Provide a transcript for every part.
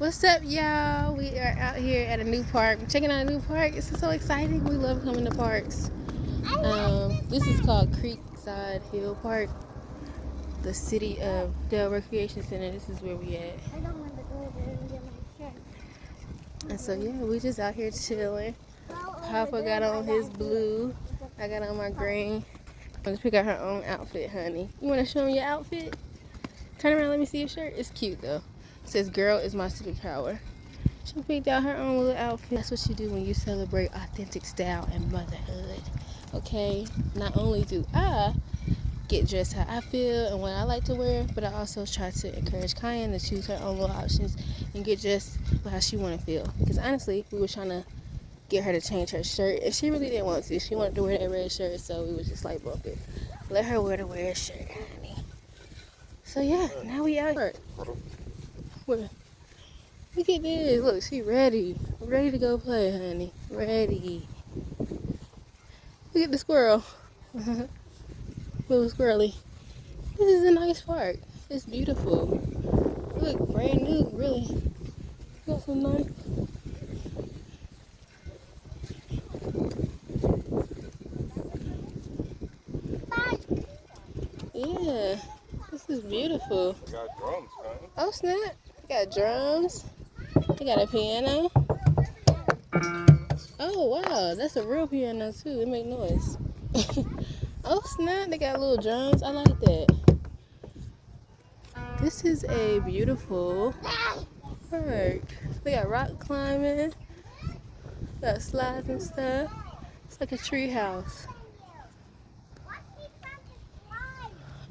What's up, y'all? We are out here at a new park. We're checking out a new park. This is so exciting. We love coming to parks. This is called Creekside Hill Park, the city of Dale Recreation Center. This is where we at. I don't want to go there and get my shirt. And so yeah, we just out here chilling. Papa got on his blue. I got on my green. I'm gonna pick out her own outfit, honey. You wanna show me your outfit? Turn around, let me see your shirt. It's cute though. It says "Girl is my superpower." She picked out her own little outfit. That's what you do when you celebrate authentic style and motherhood. Okay? Not only do I get dressed how I feel and what I like to wear, but I also try to encourage Kyan to choose her own little options and get dressed how she want to feel. Because honestly, we were trying to get her to change her shirt, and she really didn't want to. She wanted to wear that red shirt, so we was just like, bump it. Let her wear the red shirt, honey. So yeah, now we out here. Where? Look at this. Look, she ready. Ready to go play, honey. Ready. Look at the squirrel. Little squirrely. This is a nice park. It's beautiful. Look, brand new, really. Got some nice. Yeah, this is beautiful. We got drums, man. Oh snap! We got drums. We got a piano. Oh wow, that's a real piano too. It make noise. Oh snap! They got little drums. I like that. This is a beautiful park. They got rock climbing. Got slides and stuff. It's like a tree house.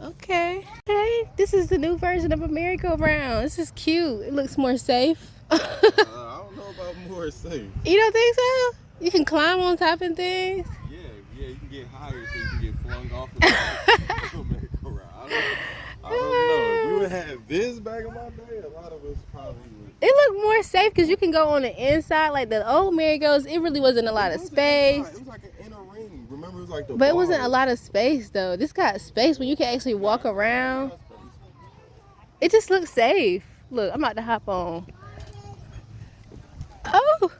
Okay. Hey, this is the new version of a merry-go-round. This is cute. It looks more safe. I don't know about more safe. You don't think so? You can climb on top of things? Yeah, you can get higher so you can get flung off of the merry-go-round. I don't know. If we would have this back in my day, a lot of us probably would. It looked more safe because you can go on the inside. Like the old merry-goes, it really wasn't a lot of space. It was like an inner ring. Remember, it was like the But it wasn't a lot of space though. This got space where you can actually walk around. It just looks safe. Look, I'm about to hop on. Oh,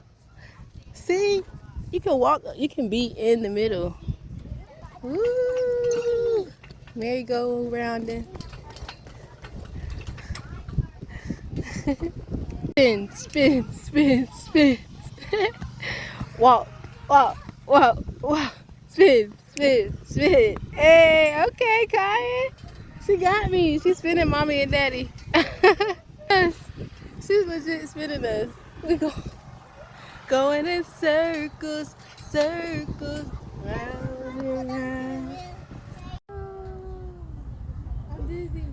see, you can walk. You can be in the middle. Woo! Merry-go-rounding. Spin, spin, spin, spin. Walk, walk, walk, walk. Spin, spin, spin. Hey, okay, Kyan. She got me. She's spinning mommy and daddy. Yes, she's legit spinning us. We going in circles, circles, round and round. I'm dizzy. You dizzy?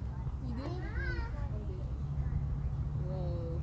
I'm dizzy. Whoa.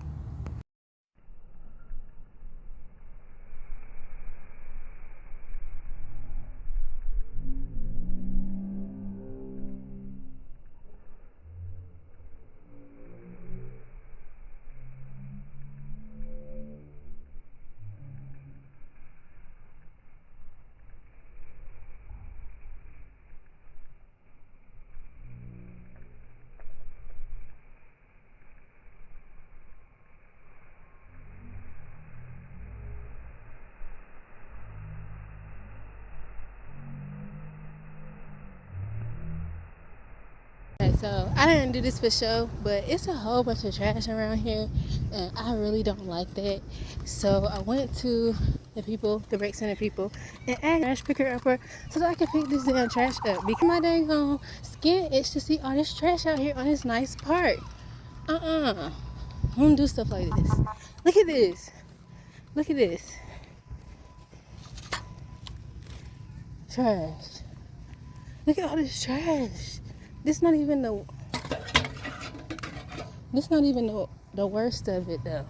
Okay, so I didn't do this for show, but it's a whole bunch of trash around here, and I really don't like that. So I went to the people, the rec center people, and asked trash picker upper so that I could pick this damn trash up. Because my dang on skin itch to see all this trash out here on this nice park. I don't do stuff like this. Look at this. Look at this. Trash. Look at all this trash. This not even the worst of it though.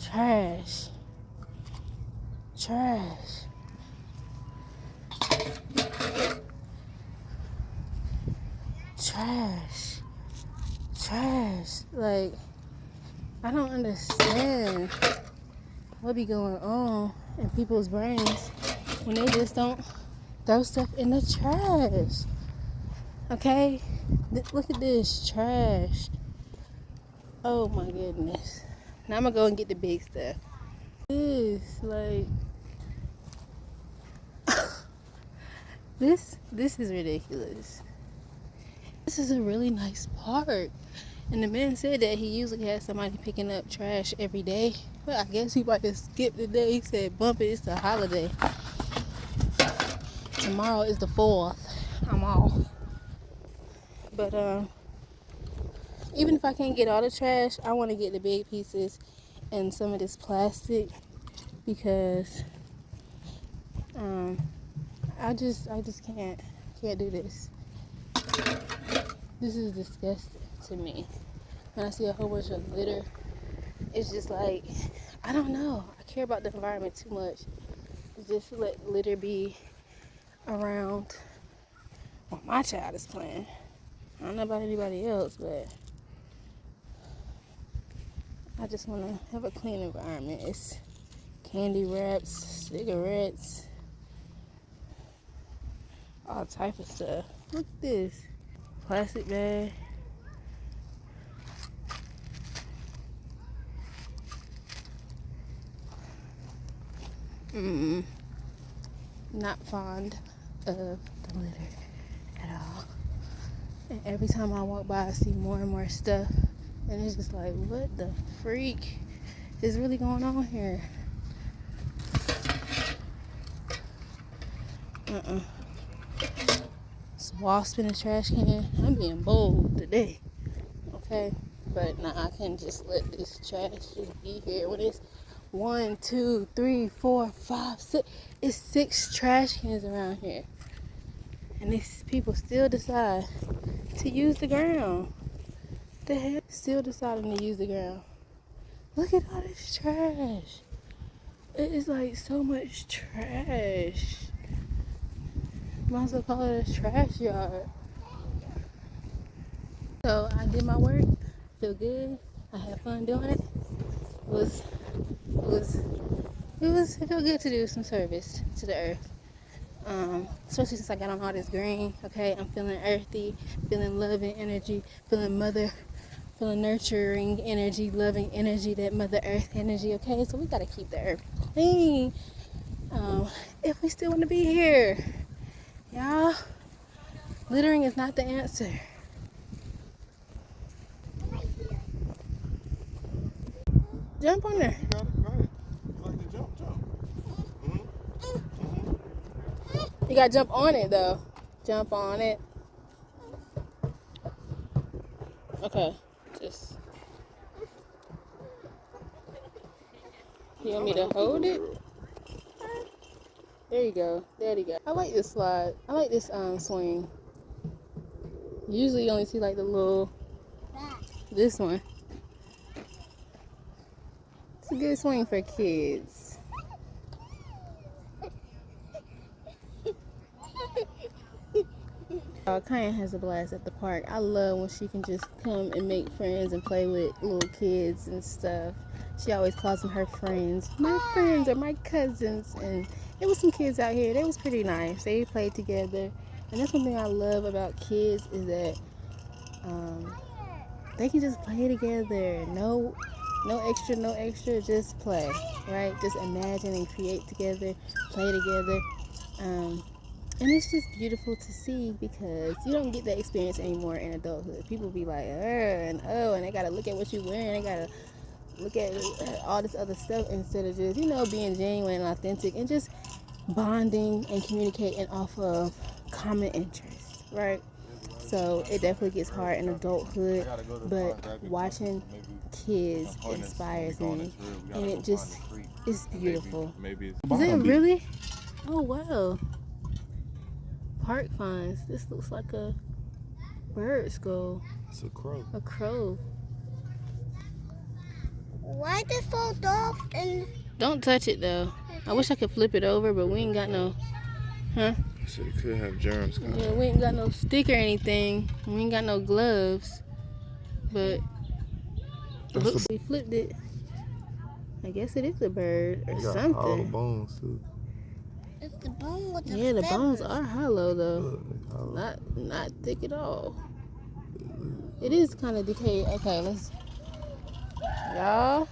Trash. Trash. Trash. Trash. Like, I don't understand what be going on in people's brains when they just don't throw stuff in the trash. Okay? Look at this trash. Oh my goodness. Now I'm gonna go and get the big stuff. This, like, this is ridiculous. This is a really nice park. And the man said that he usually has somebody picking up trash every day. But I guess he might have skipped the day. He said, bump it, it's a holiday. Tomorrow is the 4th. I'm off. But even if I can't get all the trash, I want to get the big pieces and some of this plastic because I just can't do this. This is disgusting to me. When I see a whole bunch of litter, it's just like, I don't know. I care about the environment too much. Just let litter be around where my child is playing. I don't know about anybody else, but I just want to have a clean environment. It's candy wraps, cigarettes, all type of stuff. Look at this. Plastic bag. Not fond of the litter at all. And every time I walk by, I see more and more stuff. And it's just like, what the freak is really going on here? It's wasp in the trash can. I'm being bold today. Okay? But nah, I can't just let this trash just be here when it's 1, 2, 3, 4, 5, 6. It's 6 trash cans around here. And these people still decide to use the ground. The hell? Still deciding to use the ground. Look at all this trash. It is like so much trash. Might as well call it a trash yard. So I did my work. Feel good. I had fun doing it. It felt good to do some service to the earth. Especially since I got on all this green. Okay, I'm feeling earthy, feeling loving energy, feeling nurturing energy, loving energy, that Mother Earth energy. Okay, so we gotta keep the earth clean if we still want to be here, y'all. Littering is not the answer. Jump on there. You got it. Go ahead. You like to jump. You gotta jump on it though. Jump on it. Okay. Just. You want me to hold it? There you go. There you go. I like this slide. I like this swing. Usually you only see like the little. This one. It's a good swing for kids. Kyan has a blast at the park. I love when she can just come and make friends and play with little kids and stuff. She always calls them her friends. My friends are my cousins. And there was some kids out here. They was pretty nice. They played together. And that's one thing I love about kids is that they can just play together. No extra, just play, right? Just imagine and create together, play together. And it's just beautiful to see because you don't get that experience anymore in adulthood. People be like, and they gotta look at what you're wearing. They gotta look at all this other stuff instead of just, being genuine and authentic and just bonding and communicating off of common interests, right? So it definitely gets hard in adulthood, but watching kids inspires me, and it just is beautiful. Is it really? Oh wow. Park finds. This looks like a bird skull. It's a crow. A crow. Why did it fall off? And don't touch it though. I wish I could flip it over, but we ain't got no. Huh? So it could have germs. Yeah, we ain't got no stick or anything. We ain't got no gloves. But it looks we flipped it. I guess it is a bird or something. All the bones too. it's the bone with the Yeah, the bones feathers. are hollow though. Not thick at all. It is kind of decayed. Okay, let's Y'all.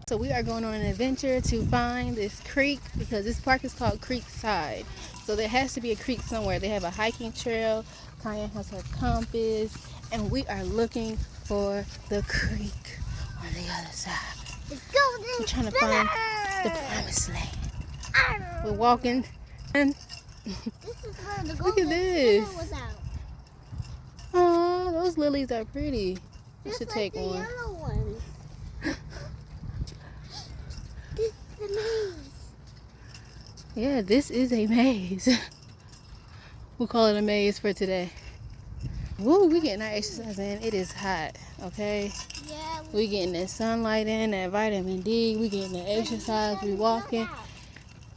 So we are going on an adventure to find this creek because this park is called Creekside. So there has to be a creek somewhere. They have a hiking trail. Kaya has her compass. And we are looking for the creek on the other side. We're trying to find the promised land. We're walking and This is where the look at this. was out. Oh, those lilies are pretty. I Just should like take the one. yellow ones. This is the maze. Yeah, this is a maze. We'll call it a maze for today. Woo, we getting our exercise in. It is hot, okay? Yeah. We getting that sunlight in, that vitamin D. We getting the exercise. We walking.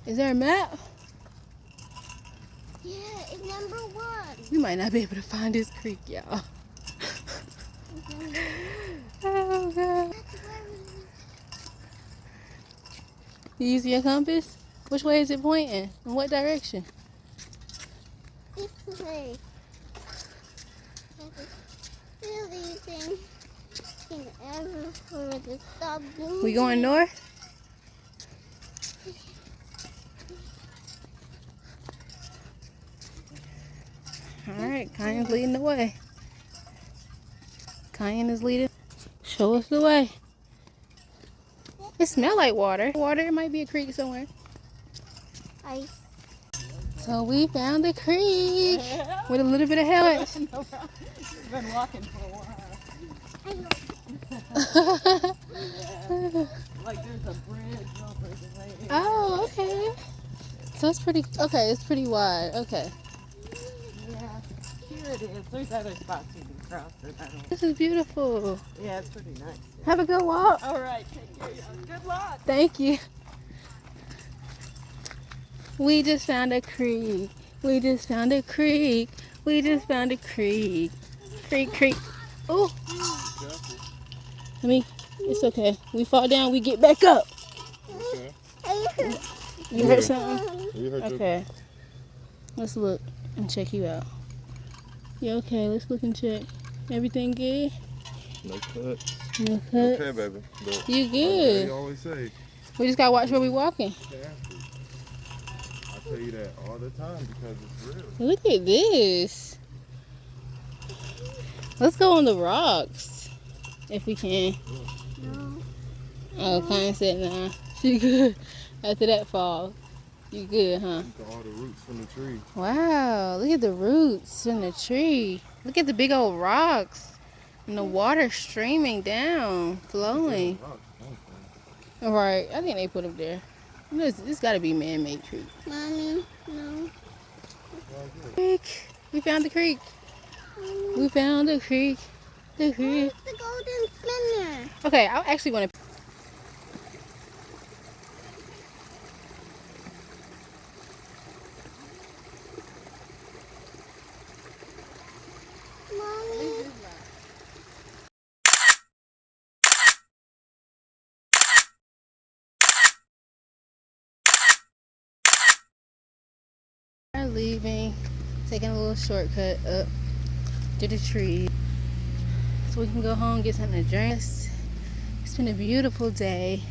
Is there a map? Yeah, it's number 1. We might not be able to find this creek, y'all. It's number 1. Oh, God. That's where You using your compass? Which way is it pointing? In what direction? this way. Really think can ever for the stop moving. We going north? Alright, Kyan's leading the way. Kyan is leading. Show us the way. It smells like water. Water, it might be a creek somewhere. Ice. So we found the creek with a little bit of help. You've been walking for a while. Like there's a bridge over the lake. Oh, okay. So it's pretty, okay, it's pretty wide. Okay. Yeah, here it is. There's other spots you can cross it. I don't. This is beautiful. Yeah, it's pretty nice. Have a good walk. All right, take care. Good luck. Thank you. We just found a creek. We just found a creek. We just found a creek. Creek. Oh, it's okay. We fall down, we get back up. Okay. You heard something? You heard Okay. Let's look and check you out. You okay? Let's look and check. Everything good? No cuts. No cut? Okay, baby. But You like good? they always say, We just gotta watch where we walking. careful. I tell you that all the time because it's real. Look at this. Let's go on the rocks if we can. No. Oh, Kyan said nah. She good. After that fall, you good, huh? Look at all the roots from the tree. Wow, look at the roots in the tree. Look at the big old rocks. And the water streaming down, flowing. Alright, I think they put them there. This gotta be man-made creek. Mommy, no. Creek. We found the creek. We found the creek. The creek. Where's the golden spinner? Okay, I actually want to. Mommy. We're leaving, taking a little shortcut up to the tree so we can go home, get something to drink. It's been a beautiful day.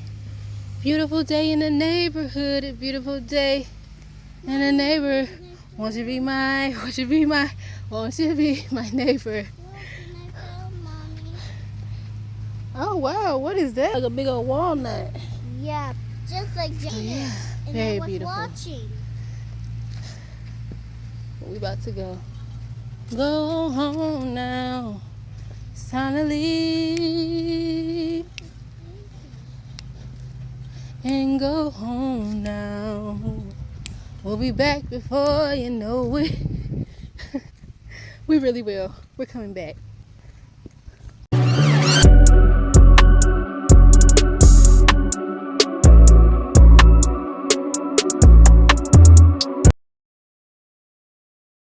Beautiful day in the neighborhood. A beautiful day in the neighbor. Won't you be my, won't you be my, won't you be my neighbor? What can I tell Mommy? Oh wow, what is that? Like a big old walnut. Yeah, just like Jaden. Yeah, And very I was beautiful. watching. We about to go. Go home now. It's time to leave. And go home now. We'll be back before you know it. We really will. We're coming back.